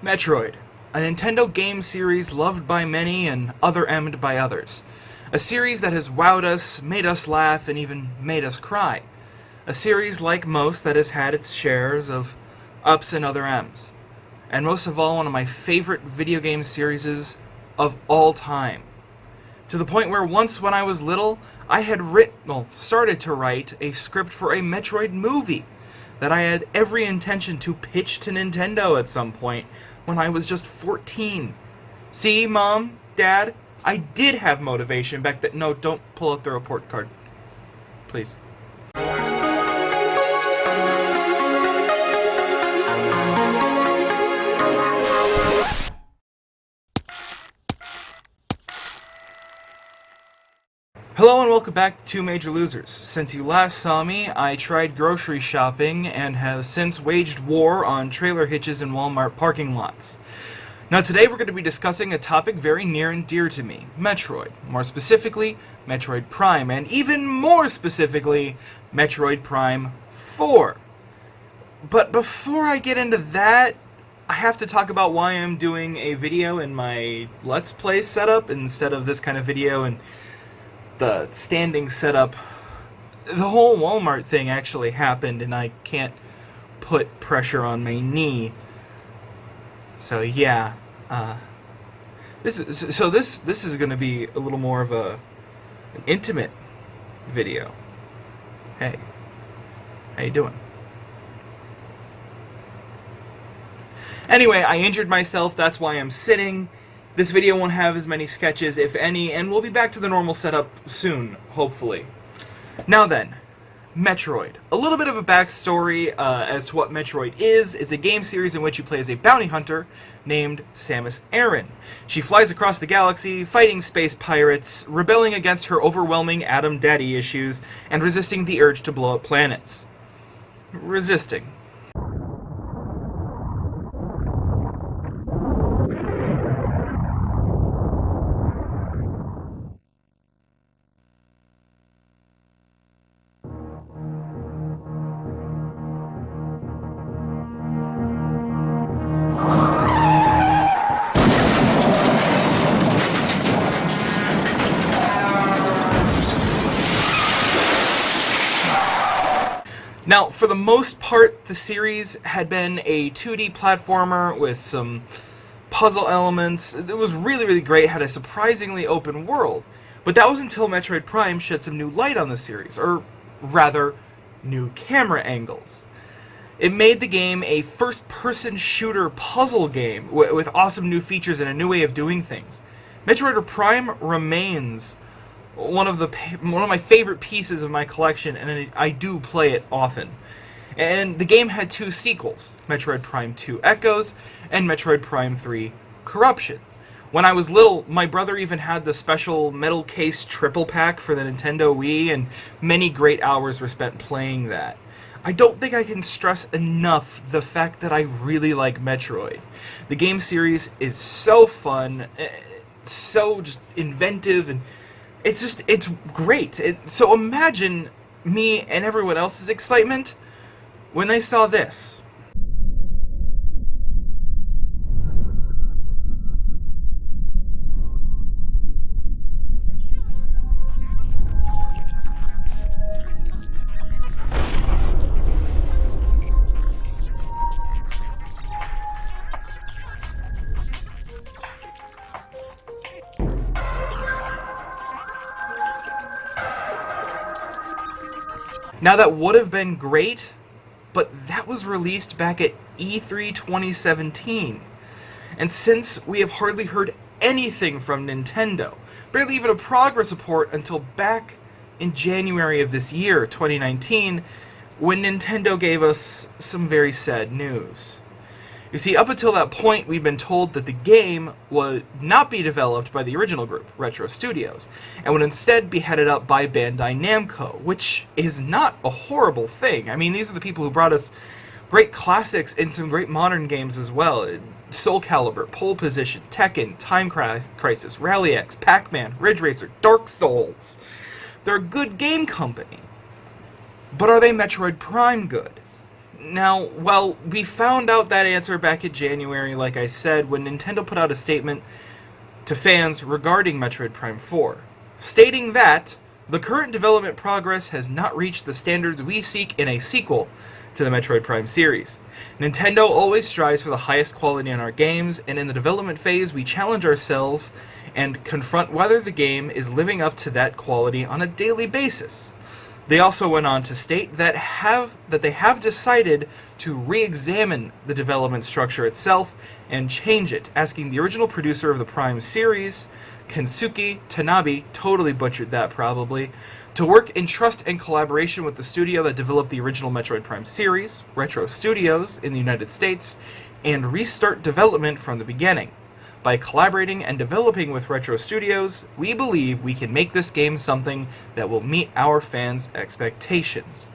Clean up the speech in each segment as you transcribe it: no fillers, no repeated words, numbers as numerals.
Metroid, a Nintendo game series loved by many and other-emmed by others. A series that has wowed us, made us laugh, and even made us cry. A series, like most, that has had its shares of ups and other M's. And most of all, one of my favorite video game series of all time. To the point where once when I was little, I had started to write a script for a Metroid movie that I had every intention to pitch to Nintendo at some point when I was just 14. See, Mom, Dad, I did have motivation back then. No, don't pull out the report card. Please. Hello and welcome back to Major Losers. Since you last saw me, I tried grocery shopping and have since waged war on trailer hitches in Walmart parking lots. Now today we're going to be discussing a topic very near and dear to me, Metroid. More specifically, Metroid Prime, and even more specifically, Metroid Prime 4. But before I get into that, I have to talk about why I'm doing a video in my Let's Play setup instead of this kind of video and the standing setup. The whole Walmart thing actually happened and I can't put pressure on my knee. So yeah, this is going to be a little more of an intimate video. Hey, how you doing? Anyway, I injured myself, that's why I'm sitting. This video won't have as many sketches, if any, and we'll be back to the normal setup soon, hopefully. Now then, Metroid. A little bit of a backstory as to what Metroid is. It's a game series in which you play as a bounty hunter named Samus Aran. She flies across the galaxy, fighting space pirates, rebelling against her overwhelming Adam Daddy issues, and resisting the urge to blow up planets. Resisting. Now, for the most part, the series had been a 2D platformer with some puzzle elements. It was really, really great, had a surprisingly open world. But that was until Metroid Prime shed some new light on the series, or rather, new camera angles. It made the game a first-person shooter puzzle game with awesome new features and a new way of doing things. Metroid Prime remains one of my favorite pieces of my collection, and I do play it often. And the game had two sequels, Metroid Prime 2 Echoes and Metroid Prime 3 Corruption. When I was little, my brother even had the special metal case triple pack for the Nintendo Wii, and many great hours were spent playing that. I don't think I can stress enough the fact that I really like Metroid. The game series is so fun, so just inventive, and it's great. So imagine me and everyone else's excitement when they saw this. Now that would have been great, but that was released back at E3 2017. And since we have hardly heard anything from Nintendo, barely even a progress report until back in January of this year, 2019, when Nintendo gave us some very sad news. You see, up until that point, we'd been told that the game would not be developed by the original group, Retro Studios, and would instead be headed up by Bandai Namco, which is not a horrible thing. I mean, these are the people who brought us great classics and some great modern games as well. Soul Calibur, Pole Position, Tekken, Time Crisis, Rally X, Pac-Man, Ridge Racer, Dark Souls. They're a good game company. But are they Metroid Prime good? Now, well, we found out that answer back in January, like I said, when Nintendo put out a statement to fans regarding Metroid Prime 4, stating that the current development progress has not reached the standards we seek in a sequel to the Metroid Prime series. Nintendo always strives for the highest quality in our games, and in the development phase we challenge ourselves and confront whether the game is living up to that quality on a daily basis. They also went on to state that they have decided to re-examine the development structure itself and change it, asking the original producer of the Prime series, Kensuke Tanabe, totally butchered that probably, to work in trust and collaboration with the studio that developed the original Metroid Prime series, Retro Studios, in the United States, and restart development from the beginning. By collaborating and developing with Retro Studios, we believe we can make this game something that will meet our fans' expectations.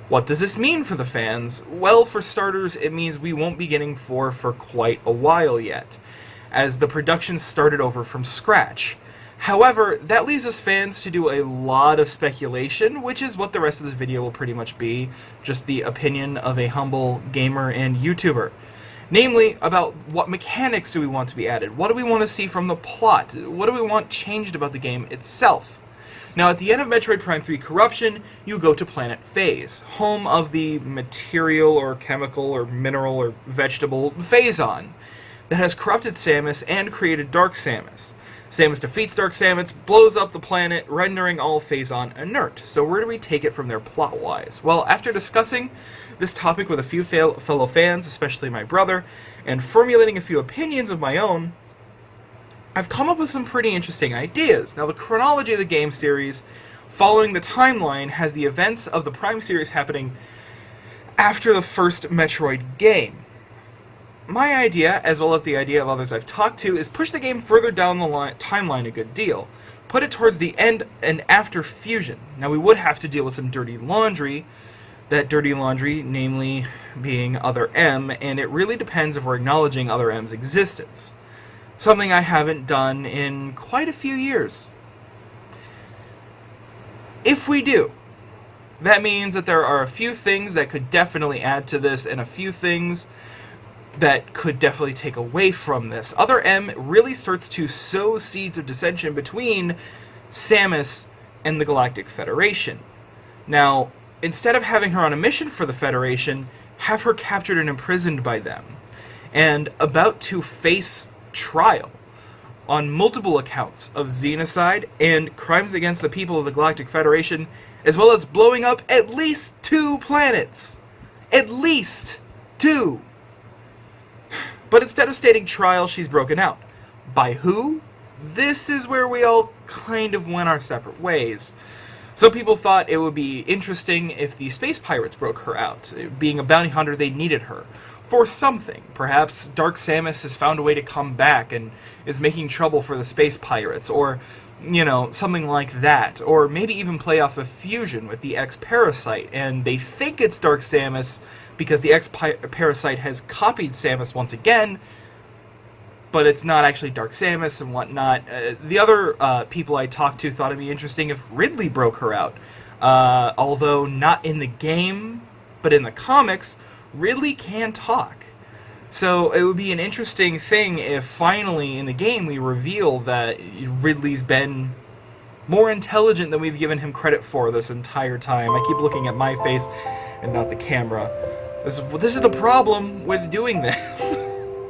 What does this mean for the fans? Well, for starters, it means we won't be getting 4 for quite a while yet, as the production started over from scratch. However, that leaves us fans to do a lot of speculation, which is what the rest of this video will pretty much be, just the opinion of a humble gamer and YouTuber. Namely, about what mechanics do we want to be added, what do we want to see from the plot, what do we want changed about the game itself. Now, at the end of Metroid Prime 3 Corruption, you go to Planet Phase, home of the material or chemical or mineral or vegetable Phazon, that has corrupted Samus and created Dark Samus. Samus defeats Dark Samus, blows up the planet, rendering all Phazon inert. So where do we take it from there plot-wise? Well, after discussing this topic with a few fellow fans, especially my brother, and formulating a few opinions of my own, I've come up with some pretty interesting ideas. Now, the chronology of the game series, following the timeline, has the events of the Prime series happening after the first Metroid game. My idea, as well as the idea of others I've talked to, is push the game further down the timeline a good deal. Put it towards the end and after Fusion. Now, we would have to deal with some dirty laundry, that dirty laundry namely being Other M, and it really depends if we're acknowledging Other M's existence. Something I haven't done in quite a few years. If we do, that means that there are a few things that could definitely add to this, and a few things that could definitely take away from this. Other M really starts to sow seeds of dissension between Samus and the Galactic Federation. Now, instead of having her on a mission for the Federation, have her captured and imprisoned by them, and about to face trial on multiple accounts of xenocide and crimes against the people of the Galactic Federation, as well as blowing up at least 2 planets. At least 2! But instead of stating trial, she's broken out. By who? This is where we all kind of went our separate ways. Some people thought it would be interesting if the space pirates broke her out. Being a bounty hunter, they needed her for something. Perhaps Dark Samus has found a way to come back and is making trouble for the space pirates, or, you know, something like that. Or maybe even play off of Fusion with the X-Parasite, and they think it's Dark Samus because the X-Parasite has copied Samus once again, but it's not actually Dark Samus and whatnot. The other people I talked to thought it'd be interesting if Ridley broke her out. Although not in the game, but in the comics, Ridley can talk. So it would be an interesting thing if finally in the game we reveal that Ridley's been more intelligent than we've given him credit for this entire time. I keep looking at my face and not the camera. This is the problem with doing this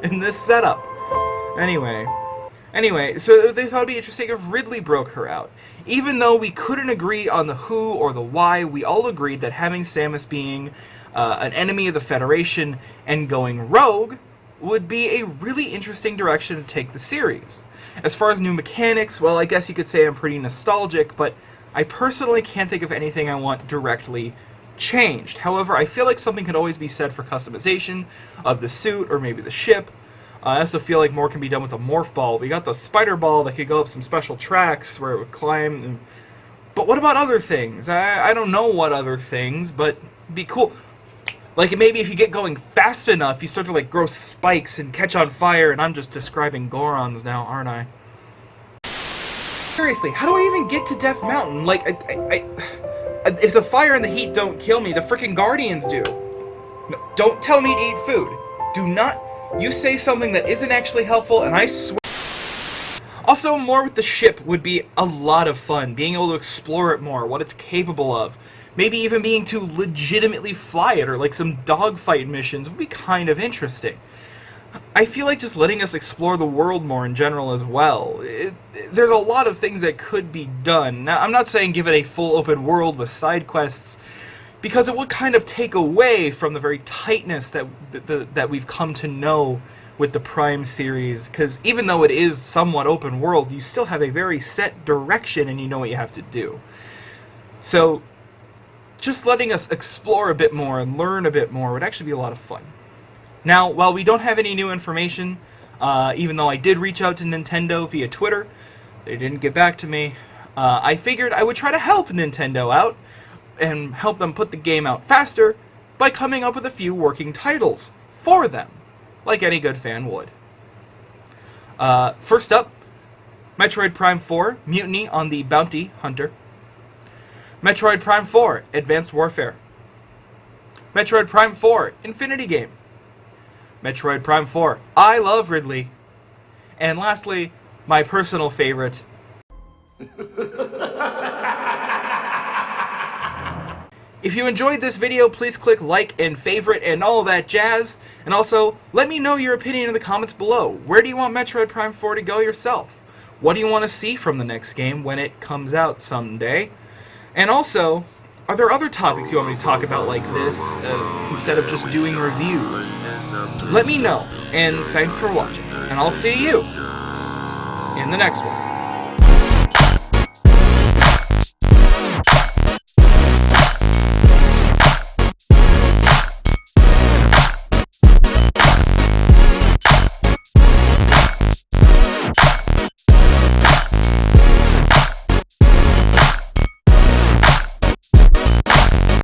in this setup. Anyway, so they thought it'd be interesting if Ridley broke her out. Even though we couldn't agree on the who or the why, we all agreed that having Samus being an enemy of the Federation and going rogue would be a really interesting direction to take the series. As far as new mechanics, well, I guess you could say I'm pretty nostalgic, but I personally can't think of anything I want directly changed. However, I feel like something could always be said for customization of the suit or maybe the ship. I also feel like more can be done with the morph ball. We got the spider ball that could go up some special tracks where it would climb. But what about other things? I don't know what other things, but it'd be cool. Like maybe if you get going fast enough, you start to like grow spikes and catch on fire, and I'm just describing Gorons now, aren't I? Seriously, how do I even get to Death Mountain? Like, if the fire and the heat don't kill me, the frickin' Guardians do. No, don't tell me to eat food. Do not. You say something that isn't actually helpful, and I swear. Also, more with the ship would be a lot of fun. Being able to explore it more, what it's capable of. Maybe even being to legitimately fly it, or like some dogfight missions would be kind of interesting. I feel like just letting us explore the world more in general as well. There's a lot of things that could be done. Now, I'm not saying give it a full open world with side quests, because it would kind of take away from the very tightness that we've come to know with the Prime series, because even though it is somewhat open world, you still have a very set direction and you know what you have to do. So, just letting us explore a bit more and learn a bit more would actually be a lot of fun. Now, while we don't have any new information, even though I did reach out to Nintendo via Twitter, they didn't get back to me, I figured I would try to help Nintendo out and help them put the game out faster by coming up with a few working titles for them, like any good fan would. First up, Metroid Prime 4, Mutiny on the Bounty Hunter. Metroid Prime 4, Advanced Warfare. Metroid Prime 4, Infinity Game. Metroid Prime 4, I Love Ridley. And lastly, my personal favorite. If you enjoyed this video, please click like and favorite and all that jazz. And also, let me know your opinion in the comments below. Where do you want Metroid Prime 4 to go yourself? What do you want to see from the next game when it comes out someday? And also, are there other topics you want me to talk about like this, instead of just doing reviews? Let me know, and thanks for watching, and I'll see you in the next one.